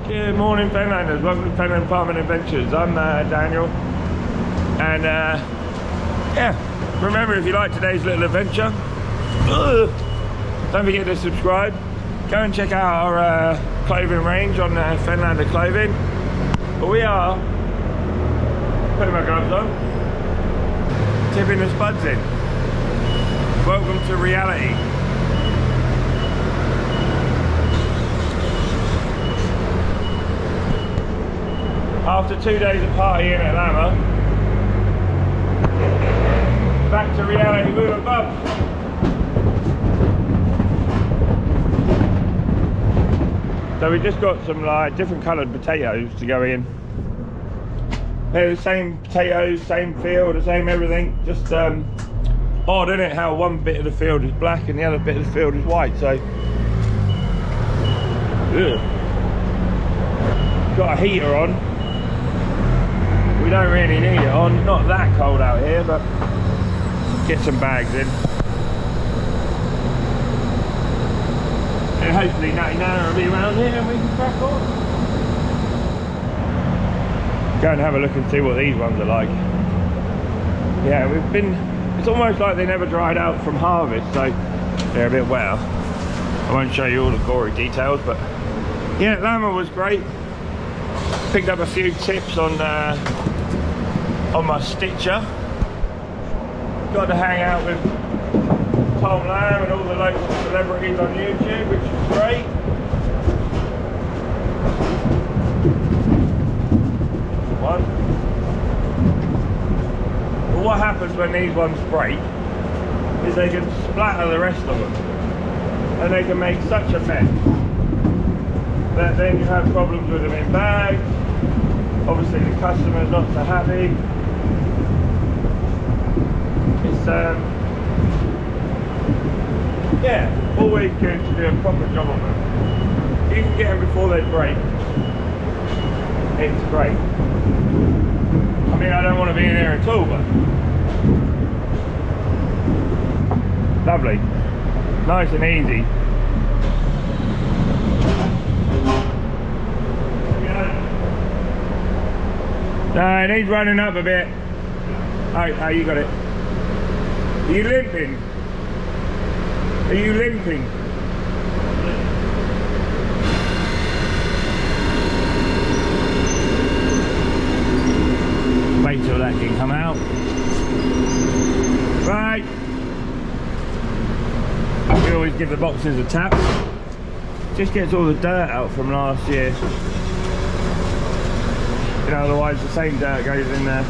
Good morning, Fenlanders. Welcome to Fenland Farming Adventures. I'm Daniel, and yeah, remember, if you like today's little adventure, don't forget to subscribe. Go and check out our clothing range on Fenlander Clothing. But we are putting my gloves on, tipping the spuds in. Welcome to reality. After 2 days of partying at Lama, back to reality with a bub. So we just got some like different coloured potatoes to go in. They're the same potatoes, same field, the same everything. Just odd, isn't it, how one bit of the field is black and the other bit of the field is white. So got a heater on. We don't really need it on, not that cold out here, but get some bags in. And hopefully Natty Nana will be around here and we can crack on. Go and have a look and see what these ones are like. Yeah, it's almost like they never dried out from harvest, so they're a bit wetter. I won't show you all the gory details, but yeah, Lama was great. Picked up a few tips on my stitcher. Got to hang out with Tom Lamb and all the local celebrities on YouTube, which is great. One. But what happens when these ones break is they can splatter the rest of them, and they can make such a mess that then you have problems with them in bags. Obviously the customer's not so happy. It's yeah, always good to do a proper job on them. You can get them before they break. It's great. I mean, I don't want to be in there at all, but lovely, nice and easy. No, it needs running up a bit. Oh, you got it. Are you limping? Are you limping? Wait till that can come out. Right. We always give the boxes a tap. Just gets all the dirt out from last year. You know, otherwise the same dirt goes in the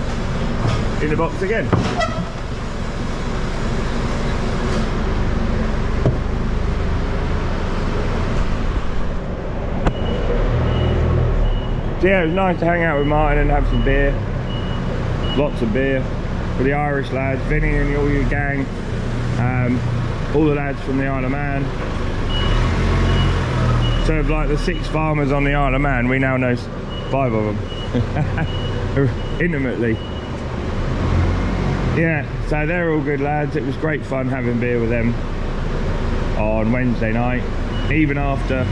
box again. So yeah, it was nice to hang out with Martin and have some beer. Lots of beer with the Irish lads, Vinny and all your gang, all the lads from the Isle of Man. So of like the 6 farmers on the Isle of Man, we now know 5 of them. Intimately. Yeah, so they're all good lads. It was great fun having beer with them on Wednesday night, even after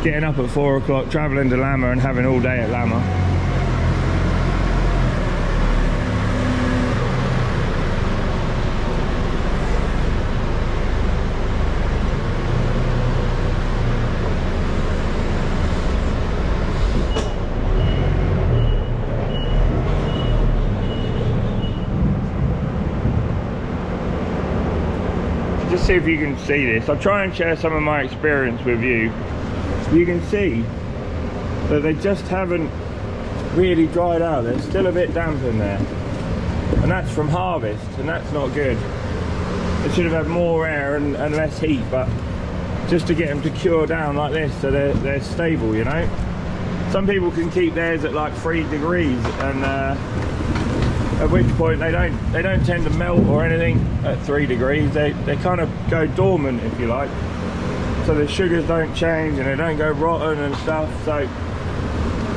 getting up at 4 o'clock, travelling to Lama and having all day at Lama. See if you can see this. I'll try and share some of my experience with you. You can see that they just haven't really dried out. There's still a bit damp in there, and that's from harvest, and that's not good. It should have had more air and less heat, but just to get them to cure down like this so they're stable, you know. Some people can keep theirs at like 3 degrees, and at which point they don't tend to melt or anything at 3 degrees. They kind of go dormant, if you like, so the sugars don't change and they don't go rotten and stuff. So,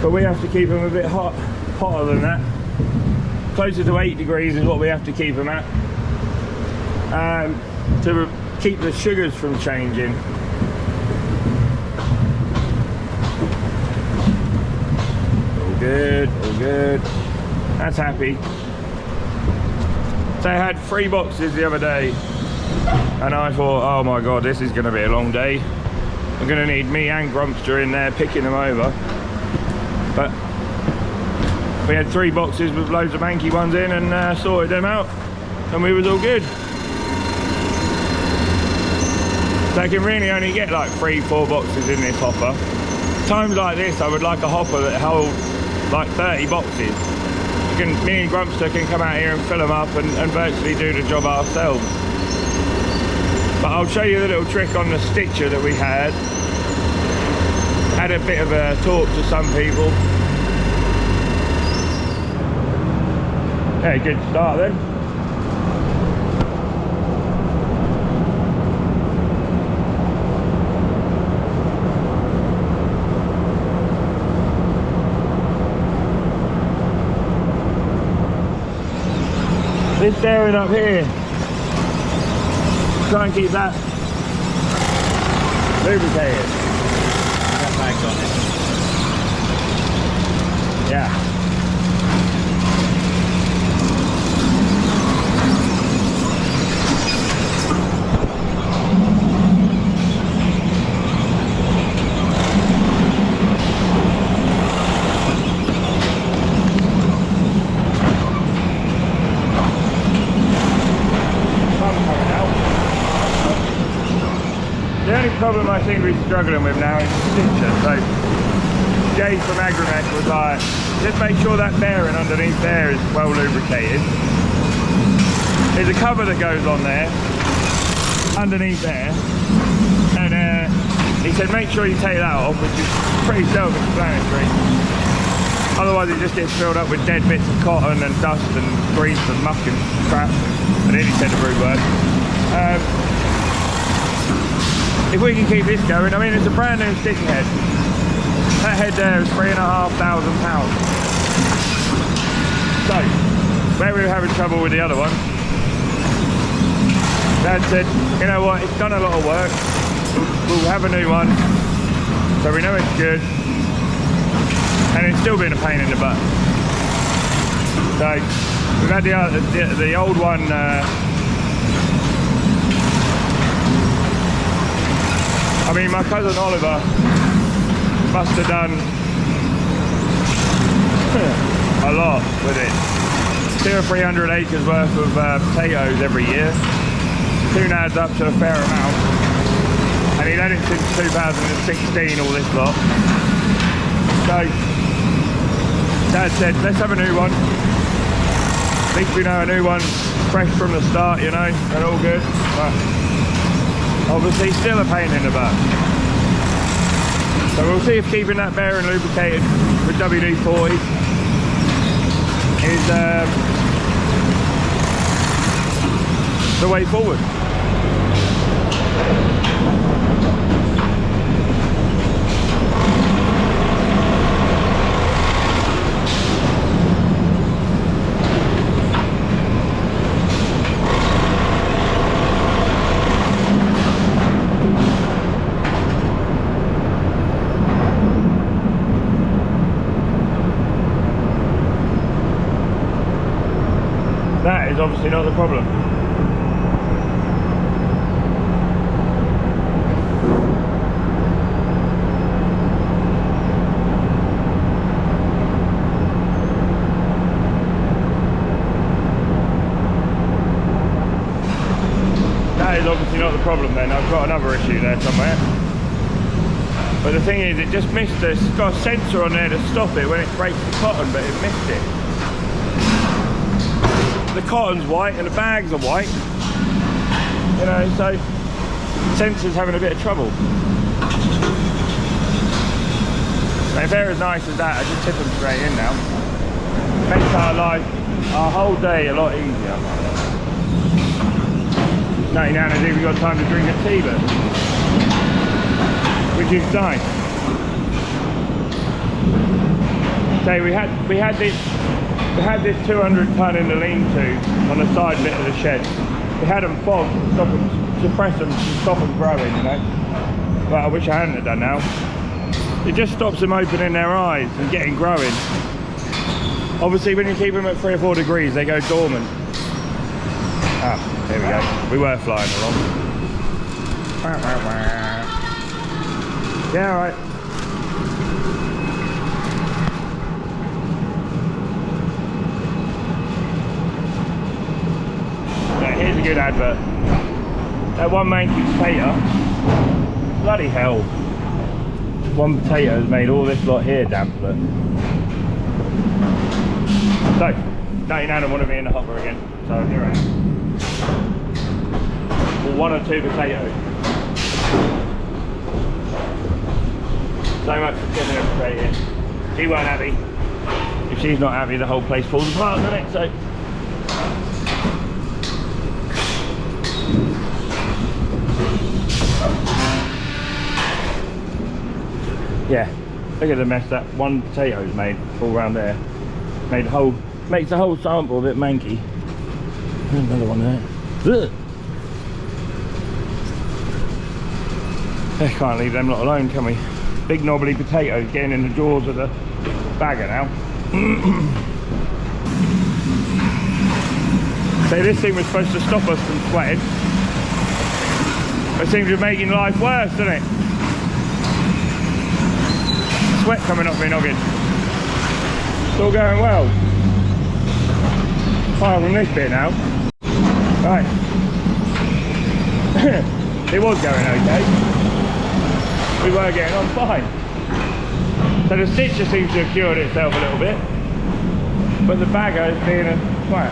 but we have to keep them a bit hotter than that. Closer to 8 degrees is what we have to keep them at, to keep the sugars from changing. good, all good. That's happy. So I had 3 boxes the other day, and I thought, oh my god, this is going to be a long day. I'm going to need me and Grumpster in there picking them over. But we had 3 boxes with loads of manky ones in, and sorted them out, and we was all good. So I can really only get like 3-4 boxes in this hopper. Times like this, I would like a hopper that holds like 30 boxes. Me and Grumpster can come out here and fill them up and virtually do the job ourselves. But I'll show you the little trick on the stitcher that we had. Had a bit of a talk to some people. Yeah, good start then. This bearing up here, try and keep that lubricated. That bag's on it. Yeah. The only problem I seem to be struggling with now is the stitcher. So Jay from Agromet was like, just make sure that bearing underneath there is well lubricated. There's a cover that goes on there, underneath there, and he said make sure you take that off, which is pretty self-explanatory. Otherwise it just gets filled up with dead bits of cotton and dust and grease and muck and crap, and then he said the rude word. If we can keep this going, I mean it's a brand new sticking head. That head there is £3,500. So, where we were having trouble with the other one, Dad said, you know what, it's done a lot of work, we'll have a new one, so we know it's good, and it's still been a pain in the butt. So, we've had the old one, I mean, my cousin Oliver must have done a lot with it. 200 or 300 acres worth of potatoes every year. Soon adds up to a fair amount. And he'd had it since 2016, all this lot. So, Dad said, let's have a new one. At least we know a new one, fresh from the start, you know, and all good. But obviously still a pain in the butt. So we'll see if keeping that bearing lubricated with WD-40 is the way forward. That is obviously not the problem. That is obviously not the problem then. I've got another issue there somewhere. But the thing is, it just missed this. It's got a sensor on there to stop it when it breaks the cotton, but it missed it. The cotton's white and the bags are white, you know, so the sensor's having a bit of trouble. Now, if they're as nice as that, I just tip them straight in now. Makes our life, our whole day a lot easier. Nothing down as if we've got time to drink a tea, but which is nice. So we had this 200 ton in the lean-to on the side bit of the shed. We had them fogged to stop them, suppress them to stop them growing, you know. But I wish I hadn't have done now. It just stops them opening their eyes and getting growing. Obviously when you keep them at 3 or 4 degrees they go dormant. Ah, there we go. We were flying along. Yeah, alright. Yeah, here's a good advert. That one manky potato. Bloody hell. One potato has made all this lot here damp, look. So, now you don't want to be in the hopper again. So here I am. Or 1 or 2 potatoes. So much for getting her straight in. She weren't happy. If she's not happy, the whole place falls apart, doesn't it? So. Yeah, look at the mess that one potato's made all around there. Made the whole, makes the whole sample a bit manky. There's another one there. Ugh. Can't leave them lot alone, can we? Big knobbly potatoes getting in the jaws of the bagger now. So this thing was supposed to stop us from sweating. It seems to be making life worse, doesn't it? Sweat coming off my noggin. It's all going well. Apart from this bit now. Right. It was going okay. We were getting on fine. So the stitcher seems to have cured itself a little bit. But the bagger is being a twat.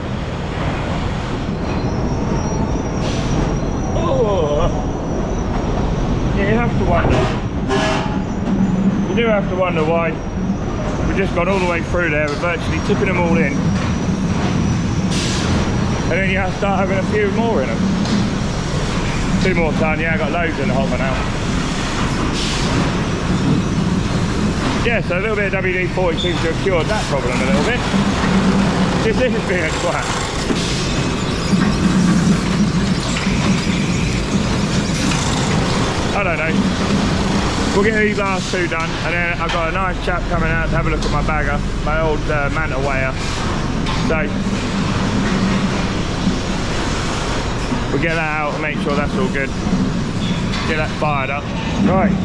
Oh. Yeah, you have to wonder. You do have to wonder why we've just gone all the way through there, we're virtually tipping them all in. And then you have to start having a few more in them. 2 more ton, yeah, I got loads in the hopper now. Yeah, so a little bit of WD-40 seems to have cured that problem a little bit. This is being a twat. I don't know. We'll get these last 2 done, and then I've got a nice chap coming out to have a look at my bagger, my old manta weigher. So we'll get that out and make sure that's all good. Get that fired up. Right.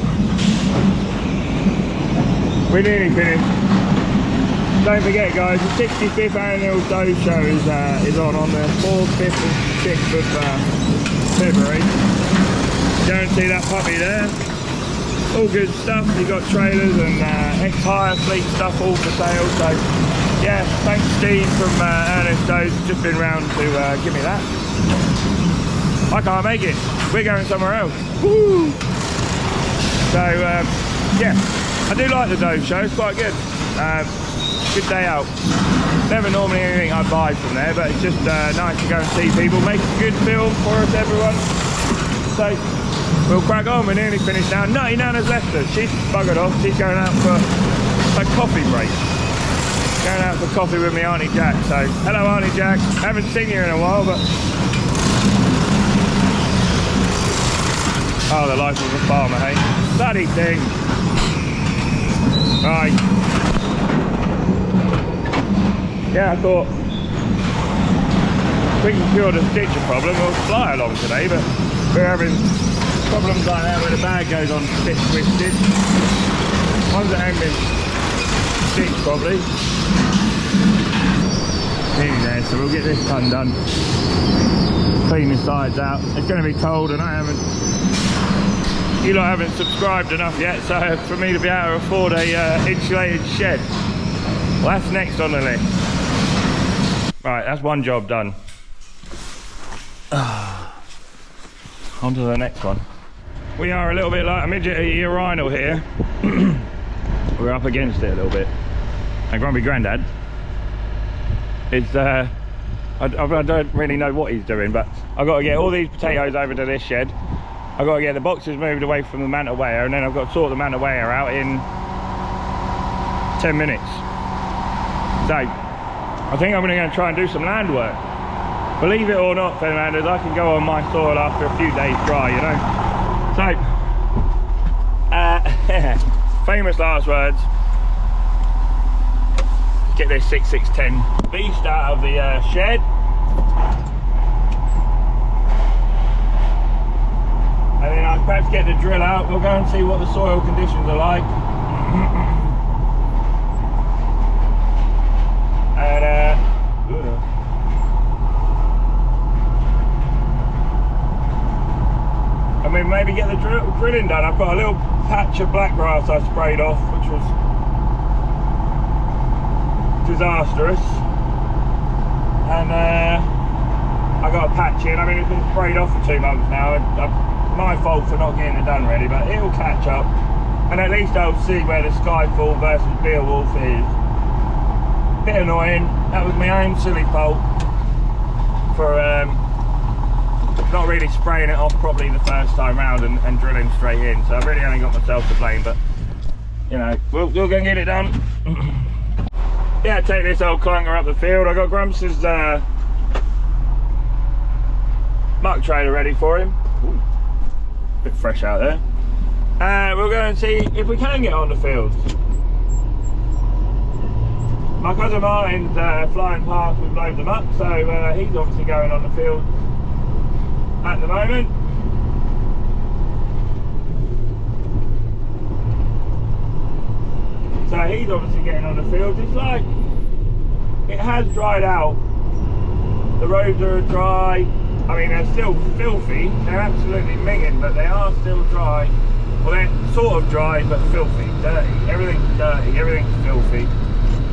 We're nearly finished. Don't forget guys, the 65th annual doe show is on the 4th, 5th and 6th of February. Go and see that puppy there. All good stuff. You've got trailers and ex-hire fleet stuff all for sale. So yeah, thanks Steve from Ernest Doe's just been round to give me that. I can't make it. We're going somewhere else. Woo! So yeah, I do like the doe show. It's quite good. Good day out. Never normally anything I buy from there, but it's just nice to go and see people. Make a good film for us, everyone. So we'll crack on. We're nearly finished now. Nutty Nana's left us. She's buggered off. She's going out for a coffee break. Going out for coffee with me Auntie Jack. So hello Auntie Jack. Haven't seen you in a while, but oh, the life of a farmer, hey? Bloody thing. Right. Yeah, I thought we can cure the stitcher problem. We'll fly along today, but we're having problems like that where the bag goes on a bit twisted. Ones that haven't been stitched properly. Nearly there, so we'll get this ton done. Clean the sides out. It's going to be cold, and I haven't. You lot haven't subscribed enough yet, so for me to be able to afford a insulated shed. Well, that's next on the list. Right, that's one job done. On to the next one. We are a little bit like a midget urinal here. We're up against it a little bit. And Grumpy Grandad is, I don't really know what he's doing, but I've got to get all these potatoes over to this shed. I've got to get the boxes moved away from the manta weigher, and then I've got to sort the manta weigher out in 10 minutes. So, I think I'm going to try and do some land work. Believe it or not, Fenlanders, I can go on my soil after a few days dry, you know. So, famous last words. Get this 6610 beast out of the shed. And then I'll perhaps get the drill out. We'll go and see what the soil conditions are like. And I mean, maybe get the drilling done. I've got a little patch of black grass I sprayed off, which was disastrous. And I got a patch in. I mean, it's been sprayed off for 2 months now. My fault for not getting it done ready, but it'll catch up. And at least I'll see where the Skyfall versus Beowulf is. Bit annoying. That was my own silly fault for not really spraying it off properly the first time round and drilling straight in. So I really only got myself to blame, but you know, we'll go and get it done. Yeah, take this old clunker up the field. I got Grumps's muck trailer ready for him. Ooh, bit fresh out there. We'll go and see if we can get on the fields. My cousin Martin's flying past with loads of muck, so he's obviously going on the field at the moment. So he's obviously getting on the field. It's like, it has dried out. The roads are dry. I mean, they're still filthy. They're absolutely minging, but they are still dry. Well, they're sort of dry, but filthy, dirty. Everything's dirty, everything's filthy.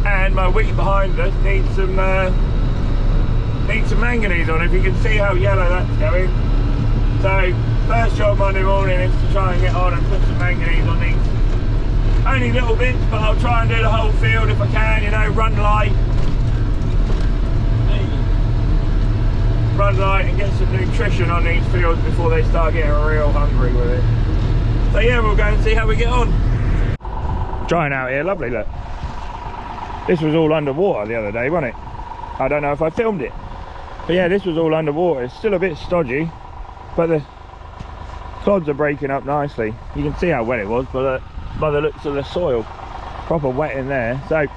And my wheat behind us needs some manganese on. If you can see how yellow that's going. So first job Monday morning is to try and get on and put some manganese on these. Only little bits, but I'll try and do the whole field if I can, you know, run light. Run light and get some nutrition on these fields before they start getting real hungry with it. So yeah, we'll go and see how we get on. Drying out here, lovely, look. This was all underwater the other day, wasn't it? I don't know if I filmed it. But yeah, this was all underwater. It's still a bit stodgy, but the clods are breaking up nicely. You can see how wet it was, but by the looks of the soil, proper wet in there. So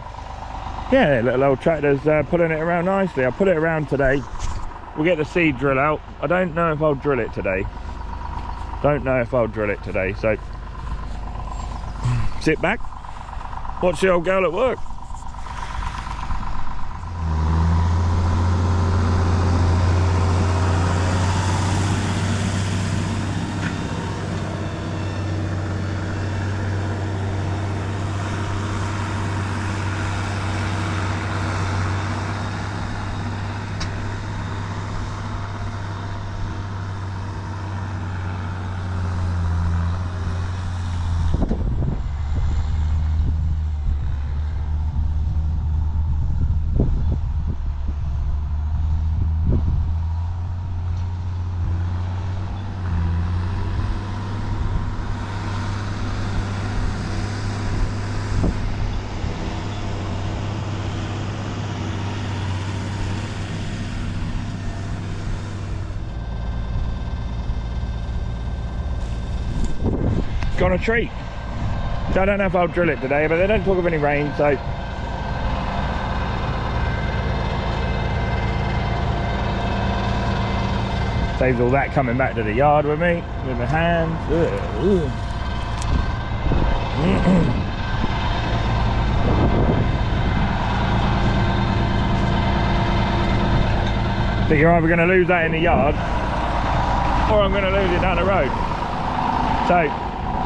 yeah, little old tractor's pulling it around nicely. I'll put it around today. We'll get the seed drill out. I don't know if I'll drill it today. So sit back, watch the old girl at work. On a treat. So I don't know if I'll drill it today, but they don't talk of any rain, so saves all that coming back to the yard with me with my hands. So you're either going to lose that in the yard or I'm going to lose it down the road. So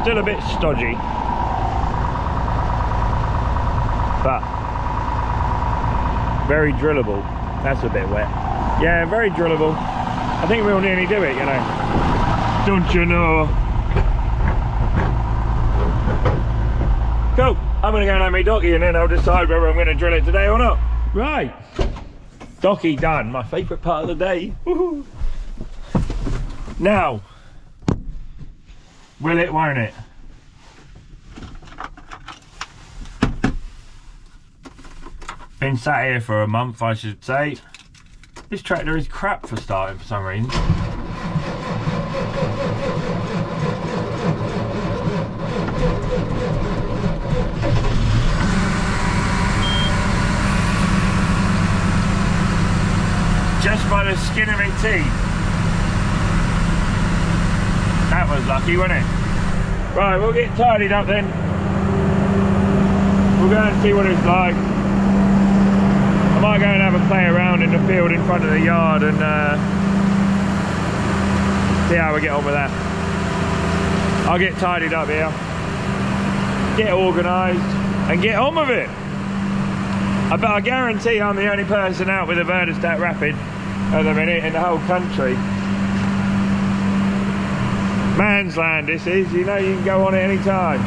still a bit stodgy, but very drillable. That's a bit wet. Yeah, very drillable. I think we'll nearly do it, you know. Don't you know? Cool. I'm going to go and have my docky and then I'll decide whether I'm going to drill it today or not. Right. Docky done. My favourite part of the day. Woohoo. Now, will it, won't it? Been sat here for a month, I should say. This tractor is crap for starting for some reason. by the skin of my teeth. That was lucky, wasn't it? Right, we'll get tidied up then. We'll go and see what it's like. I might go and have a play around in the field in front of the yard and see how we get on with that. I'll get tidied up here, get organised and get on with it. But I guarantee I'm the only person out with a VADERSTAD Rapid at the minute in the whole country. Man's land this is, you know, you can go on it any time.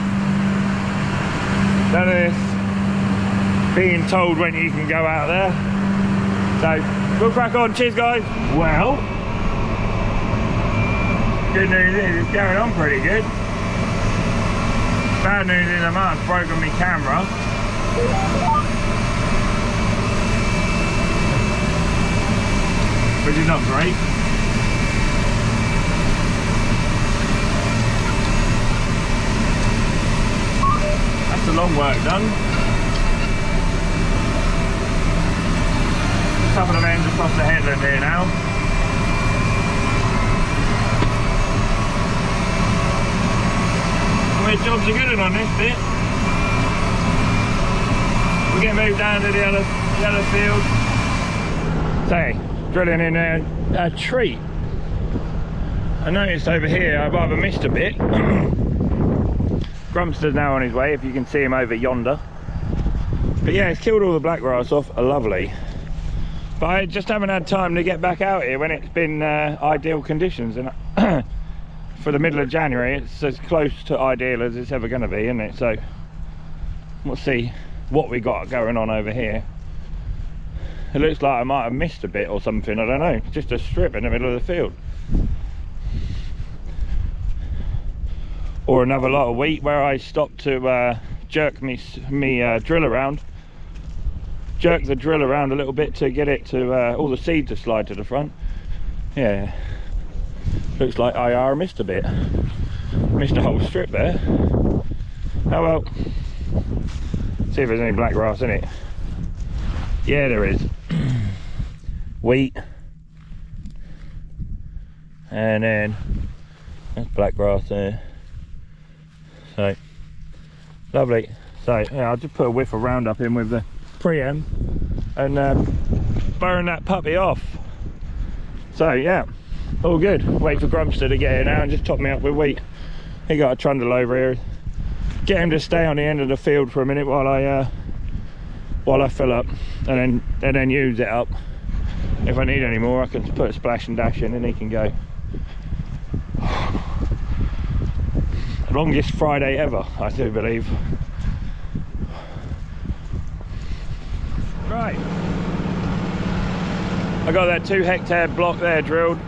None of this being told when you can go out there. So we'll crack on. Cheers guys. Well, good news is it's going on pretty good. Bad news is I might have broken my camera. Which is not great. That's a long work done. A couple of ends across the headland here now. The jobs are good on this bit. We get moved down to the other field. So, drilling in a tree. I noticed over here I've either missed a bit. Grumpster's now on his way, if you can see him over yonder. But yeah, it's killed all the black grass off, lovely. But I just haven't had time to get back out here when it's been ideal conditions. And for the middle of January, it's as close to ideal as it's ever going to be, isn't it? So we'll see what we got going on over here. It looks like I might have missed a bit or something, I don't know. It's just a strip in the middle of the field. Or another lot of wheat where I stopped to jerk me drill around. Jerk the drill around a little bit to get it to all the seed to slide to the front. Yeah. Looks like IR missed a bit. Missed a whole strip there. Oh well. See if there's any black grass in it. Yeah, there is. Wheat. And then there's black grass there. So lovely. So yeah, I'll just put a whiff of Roundup in with the pream and burn that puppy off. So yeah, all good. Wait for Grumpster to get here now and just top me up with wheat. He got a trundle over here. Get him to stay on the end of the field for a minute while I fill up, and then use it up. If I need any more, I can put a splash and dash in and he can go. Longest Friday ever, I do believe. Right, I got that 2 hectare block there drilled.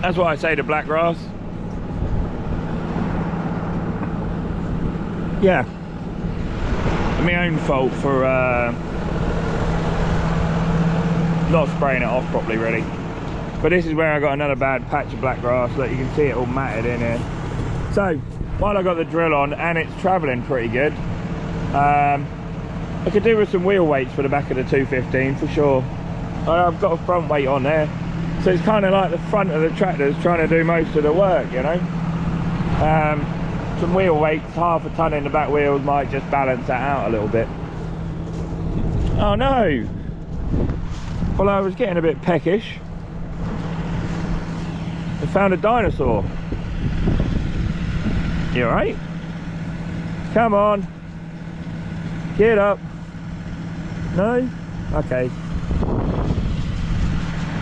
That's what I say to black grass. Yeah, my own fault for not spraying it off properly really. But this is where I got another bad patch of black grass. Look, you can see it all matted in here. So while I got the drill on and it's travelling pretty good, I could do with some wheel weights for the back of the 215 for sure. I've got a front weight on there, so it's kind of like the front of the tractor's trying to do most of the work, you know. Some wheel weights, half a ton in the back wheels might just balance that out a little bit. Oh no! Well, I was getting a bit peckish. I found a dinosaur. You alright? Come on. Get up. No? Okay.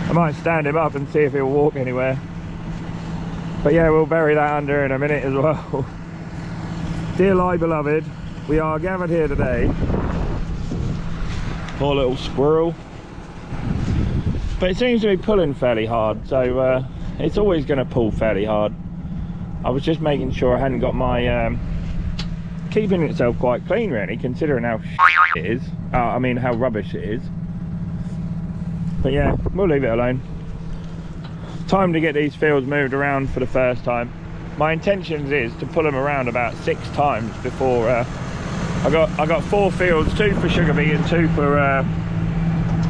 I might stand him up and see if he'll walk anywhere. But yeah, we'll bury that under in a minute as well. Dear lie beloved, we are gathered here today. Poor little squirrel. But it seems to be pulling fairly hard, so it's always going to pull fairly hard. I was just making sure I hadn't got my keeping itself quite clean really, considering how it is. I mean how rubbish it is. But yeah, we'll leave it alone. Time to get these fields moved around for the first time. My intentions is to pull them around about 6 times before I got 4 fields, 2 for sugar beet and 2 for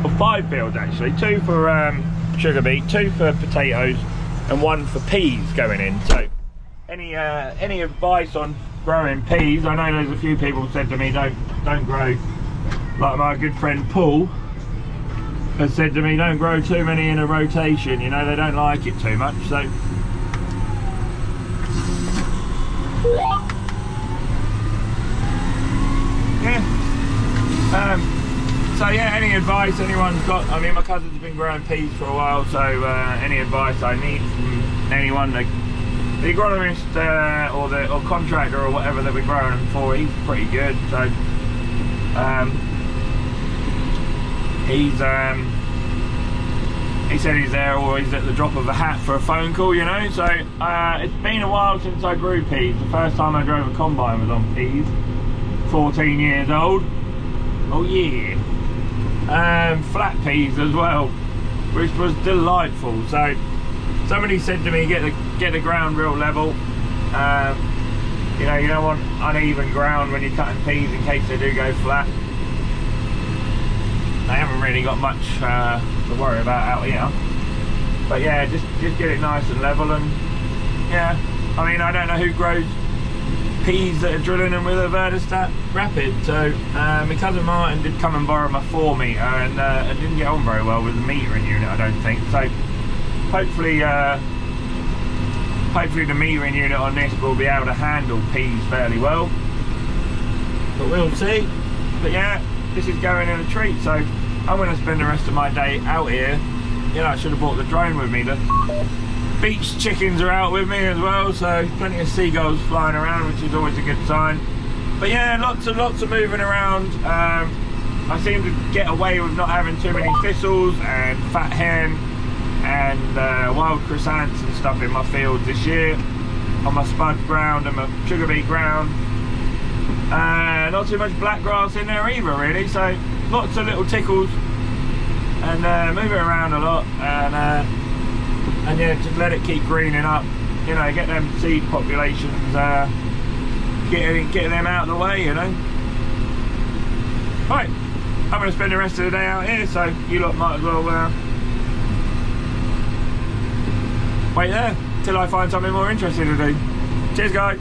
or 5 fields actually, 2 for sugar beet, 2 for potatoes, and 1 for peas going in. So any advice on growing peas? I know there's a few people said to me don't grow, like my good friend Paul has said to me, don't grow too many in a rotation, you know, they don't like it too much. So so yeah, any advice anyone's got? I mean, my cousin's been growing peas for a while, so any advice I need from anyone, the agronomist or contractor or whatever that we're growing them for, he's pretty good. So he said he's there always at the drop of a hat for a phone call, you know. So it's been a while since I grew peas. The first time I drove a combine was on peas, 14 years old. Oh yeah. Flat peas as well, which was delightful. So somebody said to me, get the ground real level. You know, you don't want uneven ground when you're cutting peas in case they do go flat. They haven't really got much to worry about out here, but yeah, just get it nice and level. And yeah, I mean, I don't know who grows peas that are drilling them with a VADERSTAD Rapid. So my cousin Martin did come and borrow my 4 metre, and it didn't get on very well with the metering unit, I don't think. So hopefully the metering unit on this will be able to handle peas fairly well, but we'll see. But yeah, this is going in a treat. So I'm going to spend the rest of my day out here. You know, I should have brought the drone with me. The beach chickens are out with me as well, so plenty of seagulls flying around, which is always a good sign. But yeah, lots of moving around. I seem to get away with not having too many thistles and fat hen and wild chrysanthemums and stuff in my fields this year, on my spud ground and my sugar beet ground. Not too much black grass in there either, really. So lots of little tickles, and moving around a lot, and yeah, just let it keep greening up. You know, get them seed populations, getting them out of the way. You know. Right, I'm going to spend the rest of the day out here, so you lot might as well wait there till I find something more interesting to do. Cheers, guys.